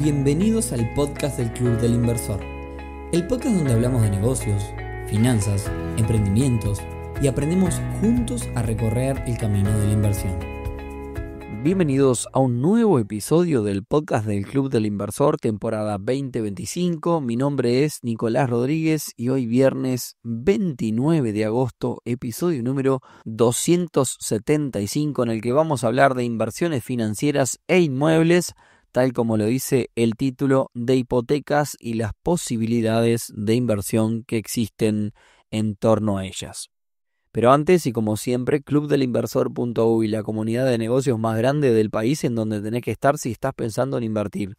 Bienvenidos al podcast del Club del Inversor, el podcast donde hablamos de negocios, finanzas, emprendimientos y aprendemos juntos a recorrer el camino de la inversión. Bienvenidos a un nuevo episodio del podcast del Club del Inversor, temporada 2025. Mi nombre es Nicolás Rodríguez y hoy viernes 29 de agosto, episodio número 275, en el que vamos a hablar de inversiones financieras e inmuebles, tal como lo dice el título, de hipotecas y las posibilidades de inversión que existen en torno a ellas. Pero antes, y como siempre, clubdelinversor.uy, la comunidad de negocios más grande del país en donde tenés que estar si estás pensando en invertir.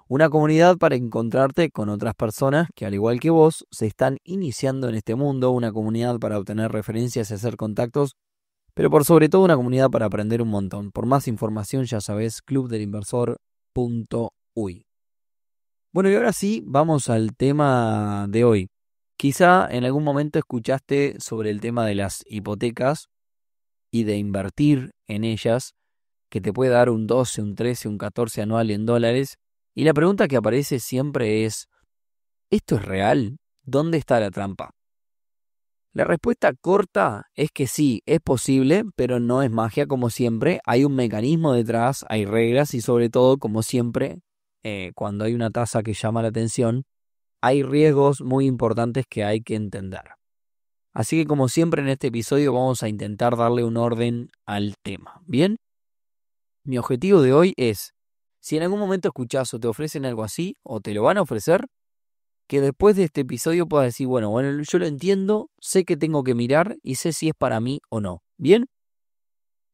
Una comunidad para encontrarte con otras personas que, al igual que vos, se están iniciando en este mundo. Una comunidad para obtener referencias y hacer contactos, pero por sobre todo una comunidad para aprender un montón. Por más información, ya sabés, clubdelinversor.uy. Bueno, y ahora sí, vamos al tema de hoy. Quizá en algún momento escuchaste sobre el tema de las hipotecas y de invertir en ellas, que te puede dar un 12, un 13, un 14 anual en dólares. Y la pregunta que aparece siempre es, ¿esto es real? ¿Dónde está la trampa? La respuesta corta es que sí, es posible, pero no es magia como siempre. Hay un mecanismo detrás, hay reglas y sobre todo, como siempre, cuando hay una tasa que llama la atención, hay riesgos muy importantes que hay que entender. Así que como siempre en este episodio vamos a intentar darle un orden al tema. ¿Bien? Mi objetivo de hoy es, si en algún momento escuchás o te ofrecen algo así, o te lo van a ofrecer, que después de este episodio puedas decir, bueno, yo lo entiendo, sé que tengo que mirar y sé si es para mí o no. ¿Bien?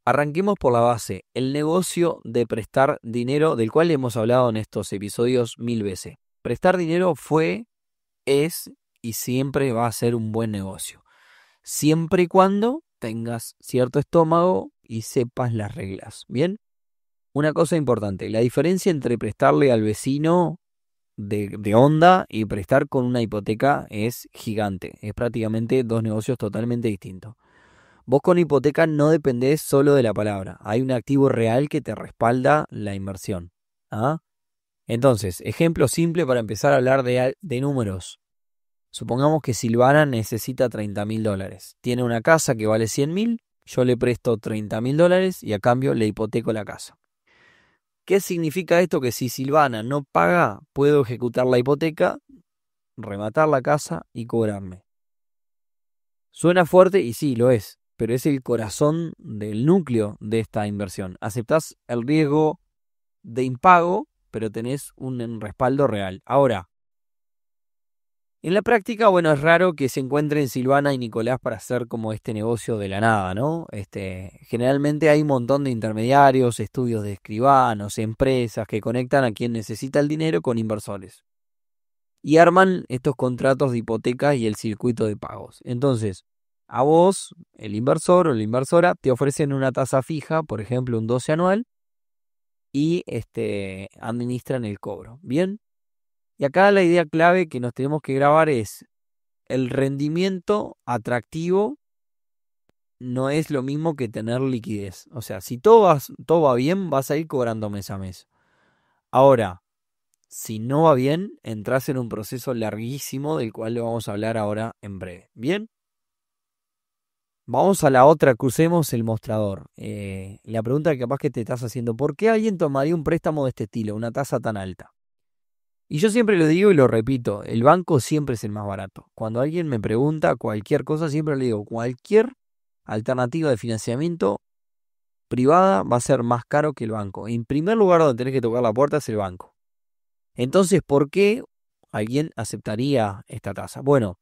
Arranquemos por la base, el negocio de prestar dinero, del cual hemos hablado en estos episodios 1000 veces. Prestar dinero es y siempre va a ser un buen negocio, siempre y cuando tengas cierto estómago y sepas las reglas. ¿Bien? Una cosa importante, la diferencia entre prestarle al vecino de onda y prestar con una hipoteca es gigante. Es prácticamente dos negocios totalmente distintos. Vos con hipoteca no dependés solo de la palabra. Hay un activo real que te respalda la inversión. ¿Ah? Entonces, ejemplo simple para empezar a hablar de números. Supongamos que Silvana necesita $30.000. Tiene una casa que vale 100.000, yo le presto $30.000 y a cambio le hipoteco la casa. ¿Qué significa esto? Que si Silvana no paga, puedo ejecutar la hipoteca, rematar la casa y cobrarme. Suena fuerte y sí, lo es, pero es el corazón del núcleo de esta inversión. Aceptás el riesgo de impago, pero tenés un respaldo real. Ahora, en la práctica, bueno, es raro que se encuentren Silvana y Nicolás para hacer como este negocio de la nada, ¿no? Generalmente hay un montón de intermediarios, estudios de escribanos, empresas que conectan a quien necesita el dinero con inversores. Y arman estos contratos de hipoteca y el circuito de pagos. Entonces, a vos, el inversor o la inversora, te ofrecen una tasa fija, por ejemplo, un 12 anual, y administran el cobro. ¿Bien? Y acá la idea clave que nos tenemos que grabar es el rendimiento atractivo no es lo mismo que tener liquidez. O sea, si todo va bien, vas a ir cobrando mes a mes. Ahora, si no va bien, entras en un proceso larguísimo del cual le vamos a hablar ahora en breve. ¿Bien? Vamos a la otra, crucemos el mostrador. La pregunta que capaz que te estás haciendo, ¿por qué alguien tomaría un préstamo de este estilo, una tasa tan alta? Y yo siempre lo digo y lo repito, el banco siempre es el más barato. Cuando alguien me pregunta cualquier cosa, siempre le digo, cualquier alternativa de financiamiento privada va a ser más caro que el banco. En primer lugar, donde tenés que tocar la puerta es el banco. Entonces, ¿por qué alguien aceptaría esta tasa? Bueno,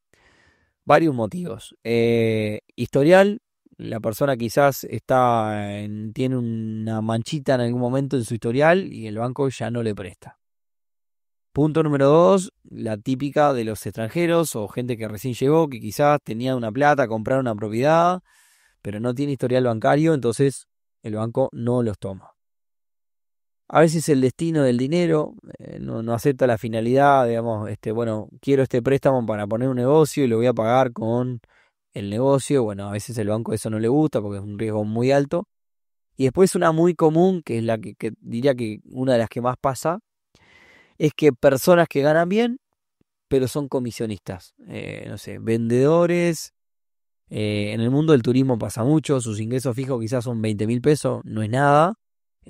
varios motivos. Historial, la persona quizás tiene una manchita en algún momento en su historial y el banco ya no le presta. Punto número 2, la típica de los extranjeros o gente que recién llegó, que quizás tenía una plata, comprar una propiedad, pero no tiene historial bancario, entonces el banco no los toma. A veces el destino del dinero no acepta la finalidad, digamos, quiero este préstamo para poner un negocio y lo voy a pagar con el negocio. Bueno, a veces el banco eso no le gusta porque es un riesgo muy alto. Y después una muy común, que es la que diría que una de las que más pasa, es que personas que ganan bien, pero son comisionistas, no sé, vendedores, en el mundo del turismo pasa mucho, sus ingresos fijos quizás son 20.000 pesos, no es nada,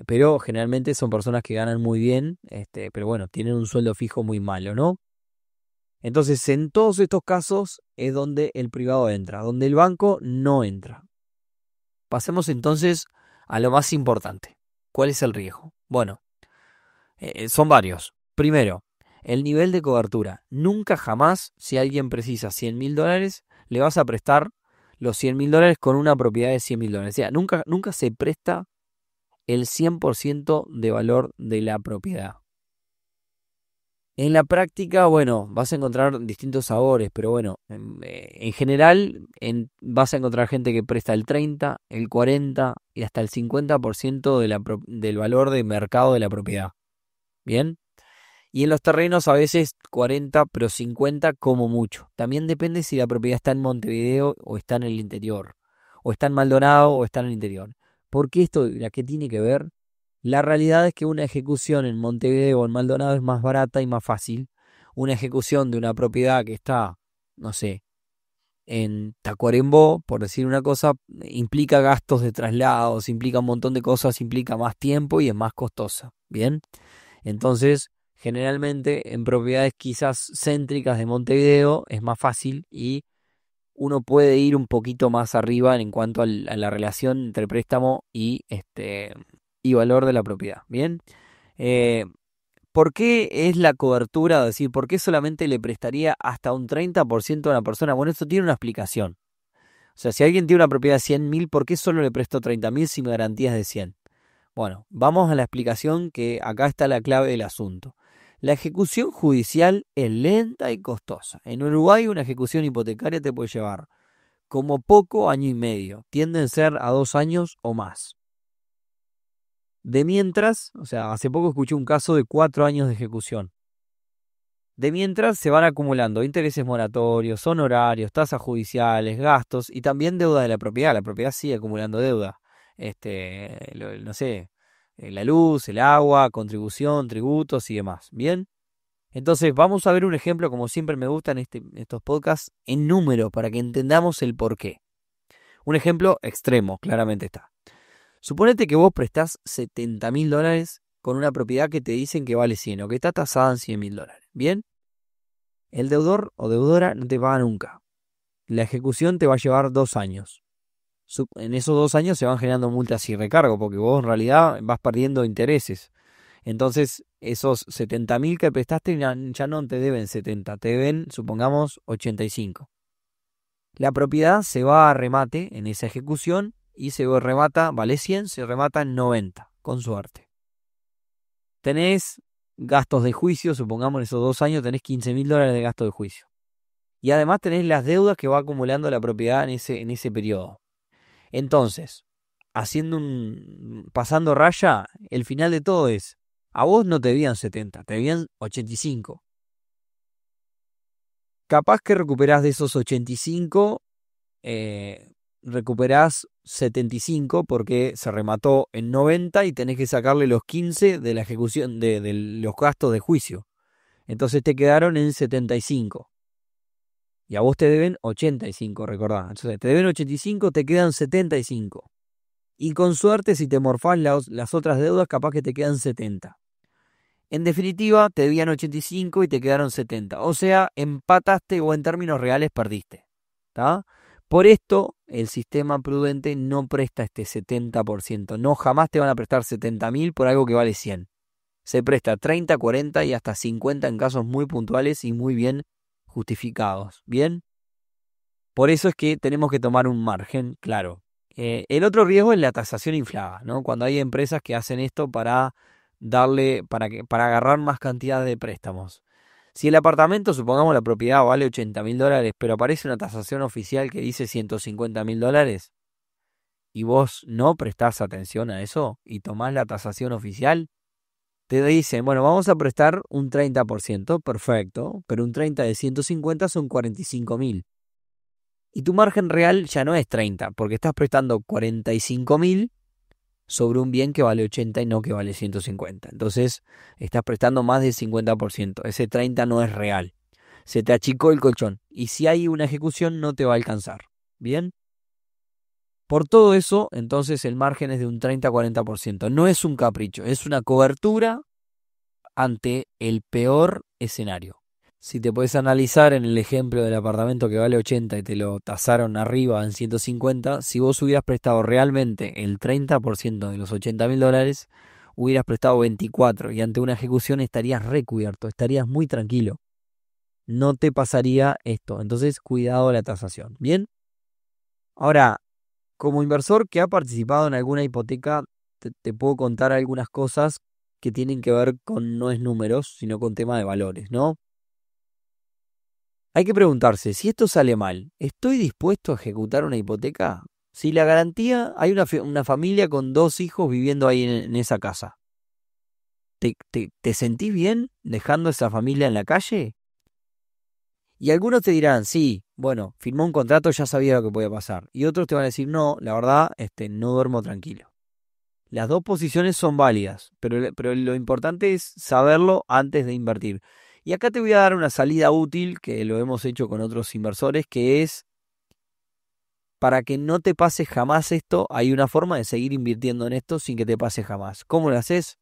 pero generalmente son personas que ganan muy bien, pero bueno, tienen un sueldo fijo muy malo, ¿no? Entonces, en todos estos casos es donde el privado entra, donde el banco no entra. Pasemos entonces a lo más importante. ¿Cuál es el riesgo? Bueno, son varios. Primero, el nivel de cobertura. Nunca jamás, si alguien precisa $100.000, le vas a prestar los $100.000 con una propiedad de $100.000. O sea, nunca se presta el 100% de valor de la propiedad. En la práctica, bueno, vas a encontrar distintos sabores, pero bueno, en general vas a encontrar gente que presta el 30, el 40 y hasta el 50% del valor de mercado de la propiedad. ¿Bien? Y en los terrenos a veces 40, pero 50 como mucho. También depende si la propiedad está en Montevideo o está en el interior. O está en Maldonado o está en el interior. ¿Por qué esto? ¿A qué tiene que ver? La realidad es que una ejecución en Montevideo o en Maldonado es más barata y más fácil. Una ejecución de una propiedad que está, no sé, en Tacuarembó, por decir una cosa, implica gastos de traslados, implica un montón de cosas, implica más tiempo y es más costosa. ¿Bien? Entonces, generalmente en propiedades quizás céntricas de Montevideo es más fácil y uno puede ir un poquito más arriba en cuanto a la relación entre préstamo y valor de la propiedad. Bien, eh, ¿por qué es la cobertura? Es decir, ¿por qué solamente le prestaría hasta un 30% a una persona? Bueno, esto tiene una explicación. O sea, si alguien tiene una propiedad de 100.000, ¿por qué solo le presto 30.000 sin garantías de 100? Bueno, vamos a la explicación que acá está la clave del asunto. La ejecución judicial es lenta y costosa. En Uruguay una ejecución hipotecaria te puede llevar como poco año y medio. Tienden a ser a 2 años o más. De mientras, o sea, hace poco escuché un caso de 4 años de ejecución. De mientras se van acumulando intereses moratorios, honorarios, tasas judiciales, gastos y también deuda de la propiedad. La propiedad sigue acumulando deuda. No sé, la luz, el agua, contribución, tributos y demás. ¿Bien? Entonces vamos a ver un ejemplo, como siempre me gustan estos podcasts, en número para que entendamos el porqué. Un ejemplo extremo, claramente está. Suponete que vos prestás $70.000 con una propiedad que te dicen que vale 100 o que está tasada en $100.000. ¿Bien? El deudor o deudora no te paga nunca. La ejecución te va a llevar 2 años. En esos 2 años se van generando multas y recargo porque vos en realidad vas perdiendo intereses. Entonces esos 70.000 que prestaste ya no te deben 70, te deben, supongamos, 85. La propiedad se va a remate en esa ejecución y se remata, vale 100, se remata en 90, con suerte. Tenés gastos de juicio, supongamos en esos 2 años tenés $15.000 de gasto de juicio. Y además tenés las deudas que va acumulando la propiedad en ese periodo. Entonces, pasando raya, el final de todo es, a vos no te debían 70, te debían 85. Capaz que recuperás de esos 85, recuperás 75 porque se remató en 90 y tenés que sacarle los 15 de la ejecución de los gastos de juicio. Entonces te quedaron en 75. Y a vos te deben 85, recordá. Entonces te deben 85, te quedan 75. Y con suerte, si te morfás las otras deudas, capaz que te quedan 70. En definitiva, te debían 85 y te quedaron 70. O sea, empataste o en términos reales perdiste. ¿Tá? Por esto, el sistema prudente no presta este 70%. No, jamás te van a prestar 70.000 por algo que vale 100. Se presta 30, 40 y hasta 50 en casos muy puntuales y muy bien justificados. ¿Bien? Por eso es que tenemos que tomar un margen, claro. El otro riesgo es la tasación inflada, ¿no? Cuando hay empresas que hacen esto para agarrar más cantidad de préstamos. Si el apartamento, supongamos la propiedad vale $80.000, pero aparece una tasación oficial que dice $150.000 y vos no prestás atención a eso y tomás la tasación oficial, te dicen, bueno, vamos a prestar un 30%, perfecto, pero un 30 de 150 son 45.000. Y tu margen real ya no es 30, porque estás prestando 45.000 sobre un bien que vale 80 y no que vale 150. Entonces, estás prestando más del 50%. Ese 30 no es real. Se te achicó el colchón. Y si hay una ejecución, no te va a alcanzar. ¿Bien? Por todo eso, entonces el margen es de un 30-40%. No es un capricho, es una cobertura ante el peor escenario. Si te puedes analizar en el ejemplo del apartamento que vale 80 y te lo tasaron arriba en 150, si vos hubieras prestado realmente el 30% de los $80.000, hubieras prestado 24 y ante una ejecución estarías recubierto, estarías muy tranquilo. No te pasaría esto. Entonces, cuidado la tasación. ¿Bien? Ahora, como inversor que ha participado en alguna hipoteca, te puedo contar algunas cosas que tienen que ver con no es números, sino con tema de valores, ¿no? Hay que preguntarse, si esto sale mal, ¿estoy dispuesto a ejecutar una hipoteca? Si la garantía, hay una familia con 2 hijos viviendo ahí en esa casa. ¿Te sentís bien dejando a esa familia en la calle? Y algunos te dirán, sí, bueno, firmó un contrato, ya sabía lo que podía pasar. Y otros te van a decir, no, la verdad, no duermo tranquilo. Las dos posiciones son válidas, pero lo importante es saberlo antes de invertir. Y acá te voy a dar una salida útil, que lo hemos hecho con otros inversores, que es, para que no te pase jamás esto, hay una forma de seguir invirtiendo en esto sin que te pase jamás. ¿Cómo lo haces?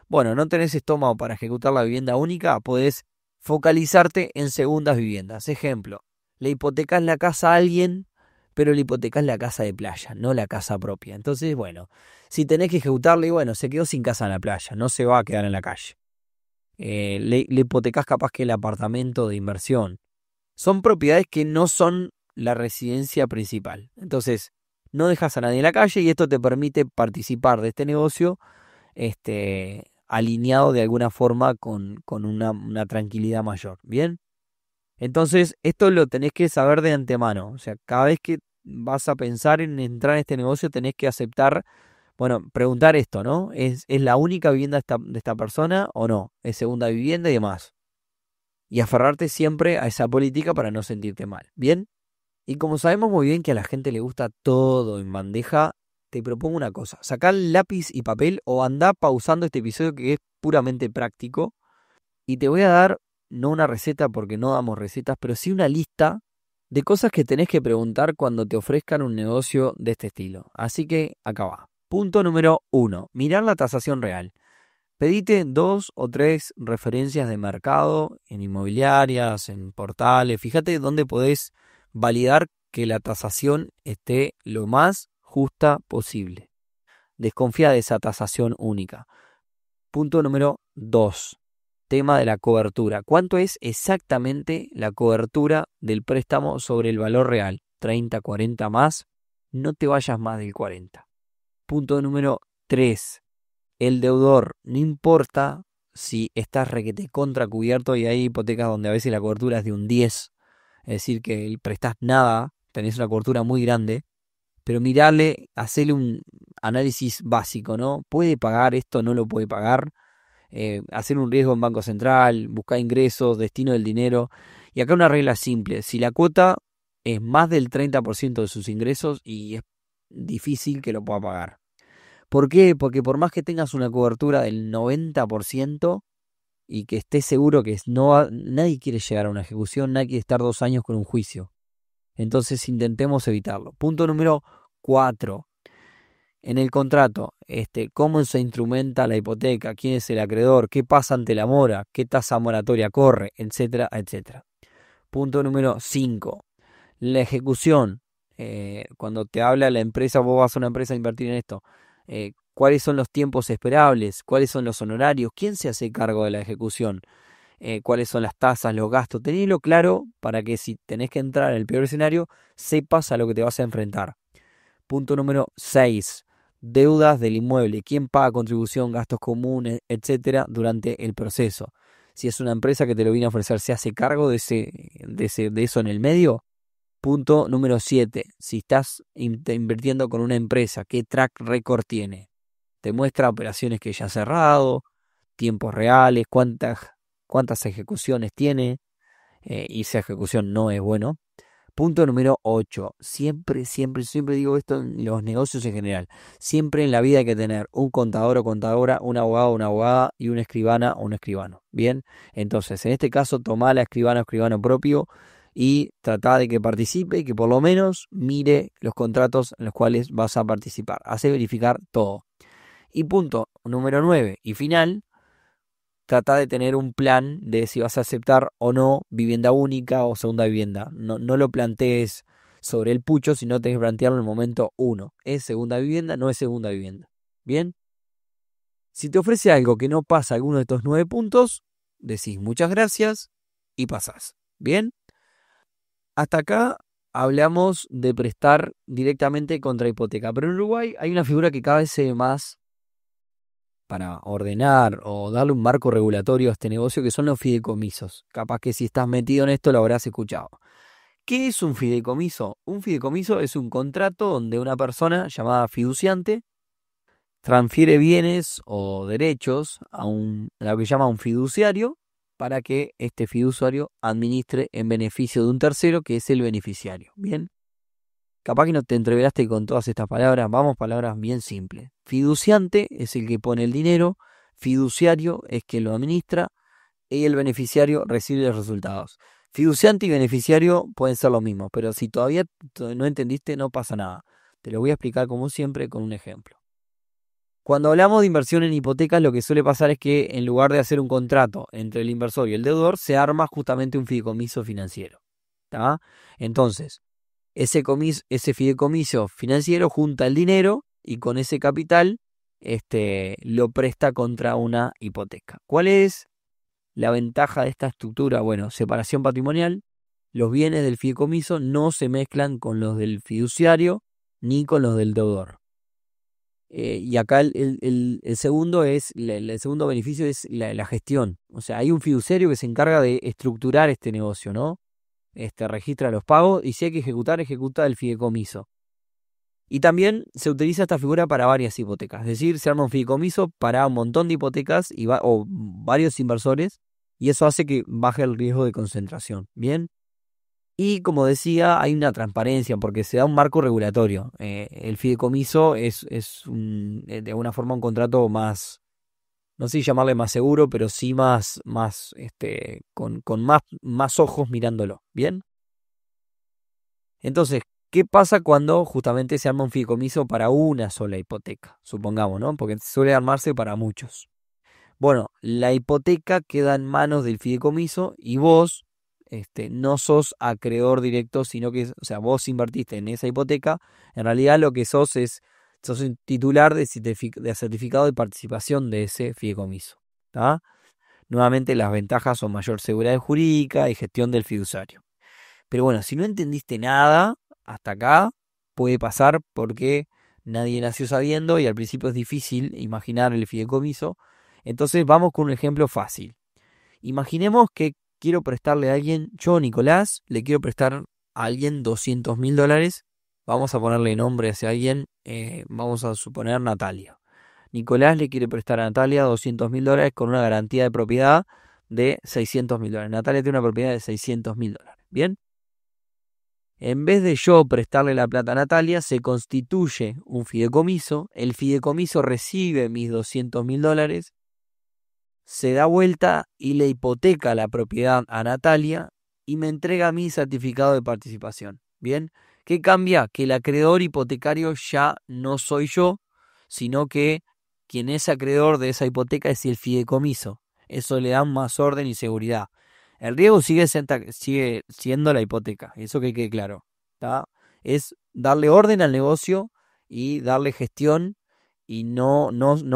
Bueno, no tenés estómago para ejecutar la vivienda única, podés focalizarte en segundas viviendas. Ejemplo, le hipotecas la casa a alguien, pero le hipotecas la casa de playa, no la casa propia. Entonces, bueno, si tenés que ejecutarle, bueno, se quedó sin casa en la playa, no se va a quedar en la calle. Le hipotecas capaz que el apartamento de inversión. Son propiedades que no son la residencia principal. Entonces, no dejas a nadie en la calle y esto te permite participar de este negocio alineado de alguna forma con una tranquilidad mayor. ¿Bien? Entonces, esto lo tenés que saber de antemano. O sea, cada vez que vas a pensar en entrar en este negocio, tenés que aceptar, bueno, preguntar esto, ¿no? ¿Es la única vivienda de esta persona o no? ¿Es segunda vivienda y demás? Y aferrarte siempre a esa política para no sentirte mal. ¿Bien? Y como sabemos muy bien que a la gente le gusta todo en bandeja, te propongo una cosa. Sacá lápiz y papel o andá pausando este episodio que es puramente práctico. Y te voy a dar, no una receta porque no damos recetas, pero sí una lista de cosas que tenés que preguntar cuando te ofrezcan un negocio de este estilo. Así que acá va. Punto número 1. Mirar la tasación real. Pedite 2 o 3 referencias de mercado en inmobiliarias, en portales. Fíjate dónde podés validar que la tasación esté lo más justa posible. Desconfía de esa tasación única. Punto número 2. Tema de la cobertura. ¿Cuánto es exactamente la cobertura del préstamo sobre el valor real? 30, 40 más. No te vayas más del 40. Punto número 3. El deudor, no importa si estás requete contra cubierto y hay hipotecas donde a veces la cobertura es de un 10, es decir, que prestás nada, tenés una cobertura muy grande, pero mirarle, hacerle un análisis básico, ¿no? ¿Puede pagar esto? ¿No lo puede pagar? Hacer un riesgo en Banco Central, buscar ingresos, destino del dinero. Y acá una regla simple, si la cuota es más del 30% de sus ingresos y es difícil que lo pueda pagar. ¿Por qué? Porque por más que tengas una cobertura del 90% y que estés seguro que nadie quiere llegar a una ejecución, nadie quiere estar 2 años con un juicio. Entonces intentemos evitarlo. Punto número 4. En el contrato, cómo se instrumenta la hipoteca, quién es el acreedor, qué pasa ante la mora, qué tasa moratoria corre, etcétera, etcétera. Punto número 5. La ejecución. Cuando te habla la empresa, vos vas a una empresa a invertir en esto. ¿Cuáles son los tiempos esperables? ¿Cuáles son los honorarios? ¿Quién se hace cargo de la ejecución? ¿Cuáles son las tasas, los gastos? Tenelo claro para que si tenés que entrar en el peor escenario, sepas a lo que te vas a enfrentar. Punto número 6. Deudas del inmueble. ¿Quién paga contribución, gastos comunes, etcétera, durante el proceso? Si es una empresa que te lo viene a ofrecer, ¿se hace cargo de eso en el medio? Punto número 7. Si estás invirtiendo con una empresa, ¿qué track record tiene? Te muestra operaciones que ya ha cerrado, tiempos reales, cuántas ejecuciones tiene, y esa ejecución no es bueno. Punto número 8. Siempre, siempre, siempre digo esto en los negocios en general. Siempre en la vida hay que tener un contador o contadora, un abogado o una abogada y una escribana o un escribano. Bien, entonces en este caso tomá la escribana o escribano propio y tratá de que participe y que por lo menos mire los contratos en los cuales vas a participar. Hace verificar todo. Y punto número 9 y final. Trata de tener un plan de si vas a aceptar o no vivienda única o segunda vivienda. No lo plantees sobre el pucho, sino tenés que plantearlo en el momento uno. ¿Es segunda vivienda? No es segunda vivienda. ¿Bien? Si te ofrece algo que no pasa alguno de estos 9 puntos, decís muchas gracias y pasás. ¿Bien? Hasta acá hablamos de prestar directamente contra hipoteca. Pero en Uruguay hay una figura que cada vez se ve más para ordenar o darle un marco regulatorio a este negocio, que son los fideicomisos. Capaz que si estás metido en esto lo habrás escuchado. ¿Qué es un fideicomiso? Un fideicomiso es un contrato donde una persona llamada fiduciante transfiere bienes o derechos a lo que llama un fiduciario para que este fiduciario administre en beneficio de un tercero que es el beneficiario. Bien, capaz que no te entreveraste con todas estas palabras, vamos, palabras bien simples. Fiduciante es el que pone el dinero, fiduciario es quien lo administra y el beneficiario recibe los resultados. Fiduciante y beneficiario pueden ser lo mismo, pero si todavía no entendiste, no pasa nada. Te lo voy a explicar como siempre con un ejemplo. Cuando hablamos de inversión en hipotecas, lo que suele pasar es que en lugar de hacer un contrato entre el inversor y el deudor, se arma justamente un fideicomiso financiero. ¿Tá? Entonces, ese fideicomiso financiero junta el dinero y con ese capital lo presta contra una hipoteca. ¿Cuál es la ventaja de esta estructura? Bueno, separación patrimonial. Los bienes del fideicomiso no se mezclan con los del fiduciario ni con los del deudor. Y acá el segundo el segundo beneficio es la gestión. O sea, hay un fiduciario que se encarga de estructurar este negocio, ¿no? Registra los pagos y si hay que ejecutar, ejecuta el fideicomiso. Y también se utiliza esta figura para varias hipotecas, es decir, se arma un fideicomiso para un montón de hipotecas o varios inversores y eso hace que baje el riesgo de concentración. Bien. Y como decía, hay una transparencia porque se da un marco regulatorio. El fideicomiso es de alguna forma un contrato más, no sé si llamarle más seguro, pero sí con más ojos mirándolo. ¿Bien? Entonces, ¿qué pasa cuando justamente se arma un fideicomiso para una sola hipoteca? Supongamos, ¿no? Porque suele armarse para muchos. Bueno, la hipoteca queda en manos del fideicomiso y vos no sos acreedor directo, sino que, o sea, vos invertiste en esa hipoteca, en realidad lo que sos un titular de certificado de participación de ese fideicomiso. ¿Tá? Nuevamente las ventajas son mayor seguridad jurídica y gestión del fiduciario. Pero bueno, si no entendiste nada hasta acá, puede pasar porque nadie nació sabiendo y al principio es difícil imaginar el fideicomiso. Entonces vamos con un ejemplo fácil. Imaginemos que quiero prestarle a alguien, yo Nicolás, le quiero prestar a alguien $200.000. Vamos a ponerle nombre a ese alguien, vamos a suponer Natalia. Nicolás le quiere prestar a Natalia $200.000 con una garantía de propiedad de $600.000. Natalia tiene una propiedad de $600.000. ¿Bien? En vez de yo prestarle la plata a Natalia, se constituye un fideicomiso. El fideicomiso recibe mis $200.000, se da vuelta y le hipoteca la propiedad a Natalia y me entrega mi certificado de participación. Bien, ¿qué cambia? Que el acreedor hipotecario ya no soy yo, sino que quien es acreedor de esa hipoteca es el fideicomiso. Eso le da más orden y seguridad. El riesgo sigue siendo la hipoteca, eso que quede claro. ¿Tá? Es darle orden al negocio y darle gestión y no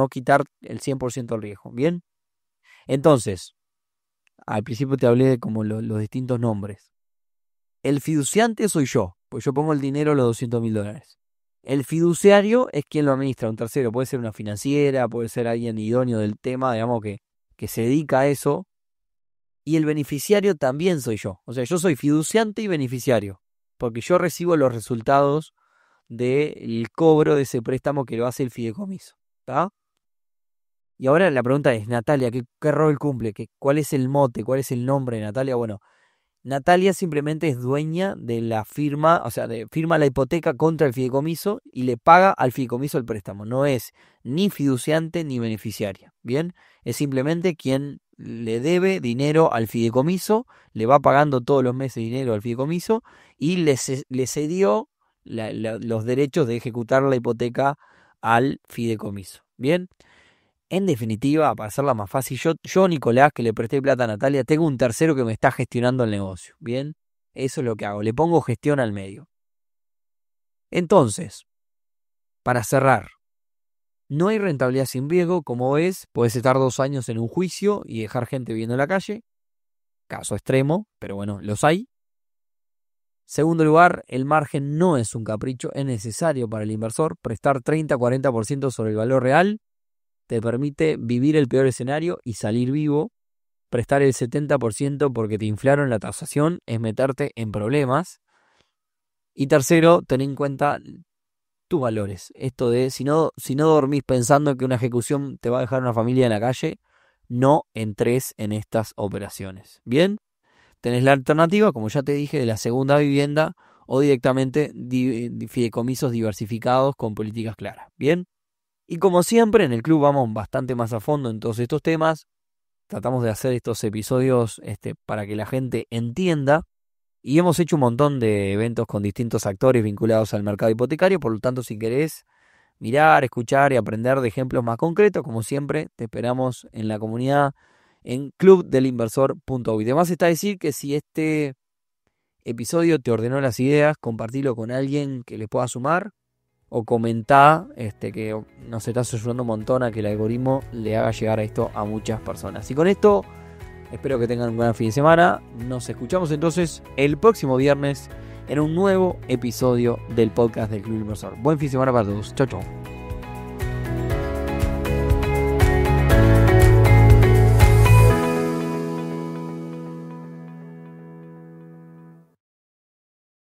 quitar el 100% del riesgo. ¿Bien? Entonces, al principio te hablé de como los distintos nombres. El fiduciante soy yo, pues yo pongo el dinero, los $200.000. El fiduciario es quien lo administra, un tercero. Puede ser una financiera, puede ser alguien idóneo del tema, digamos, que se dedica a eso. Y el beneficiario también soy yo. O sea, yo soy fiduciante y beneficiario, porque yo recibo los resultados del cobro de ese préstamo que lo hace el fideicomiso. ¿Está? Y ahora la pregunta es, Natalia, ¿qué rol cumple? ¿Cuál es el mote? ¿Cuál es el nombre de Natalia? Bueno, Natalia simplemente es dueña de la firma, o sea, firma la hipoteca contra el fideicomiso y le paga al fideicomiso el préstamo. No es ni fiduciante ni beneficiaria, ¿bien? Es simplemente quien le debe dinero al fideicomiso, le va pagando todos los meses dinero al fideicomiso y le cedió los derechos de ejecutar la hipoteca al fideicomiso, ¿bien? En definitiva, para hacerla más fácil, yo, Nicolás, que le presté plata a Natalia, tengo un tercero que me está gestionando el negocio. Bien, eso es lo que hago. Le pongo gestión al medio. Entonces, para cerrar, no hay rentabilidad sin riesgo. Como ves, puedes estar 2 años en un juicio y dejar gente viviendo en la calle. Caso extremo, pero bueno, los hay. Segundo lugar, el margen no es un capricho, es necesario para el inversor. Prestar 30-40% sobre el valor real te permite vivir el peor escenario y salir vivo. Prestar el 70% porque te inflaron la tasación es meterte en problemas. Y tercero, ten en cuenta tus valores. Esto de si no dormís pensando que una ejecución te va a dejar una familia en la calle, no entres en estas operaciones. Bien, tenés la alternativa, como ya te dije, de la segunda vivienda o directamente fideicomisos diversificados con políticas claras. Bien. Y como siempre, en el club vamos bastante más a fondo en todos estos temas. Tratamos de hacer estos episodios para que la gente entienda. Y hemos hecho un montón de eventos con distintos actores vinculados al mercado hipotecario. Por lo tanto, si querés mirar, escuchar y aprender de ejemplos más concretos, como siempre, te esperamos en la comunidad en clubdelinversor.uy. Además está decir que si este episodio te ordenó las ideas, compartilo con alguien que les pueda sumar. O comentá que nos estás ayudando un montón a que el algoritmo le haga llegar a esto a muchas personas. Y con esto, espero que tengan un buen fin de semana. Nos escuchamos entonces el próximo viernes en un nuevo episodio del podcast del Club Inversor. Buen fin de semana para todos. Chau, chau.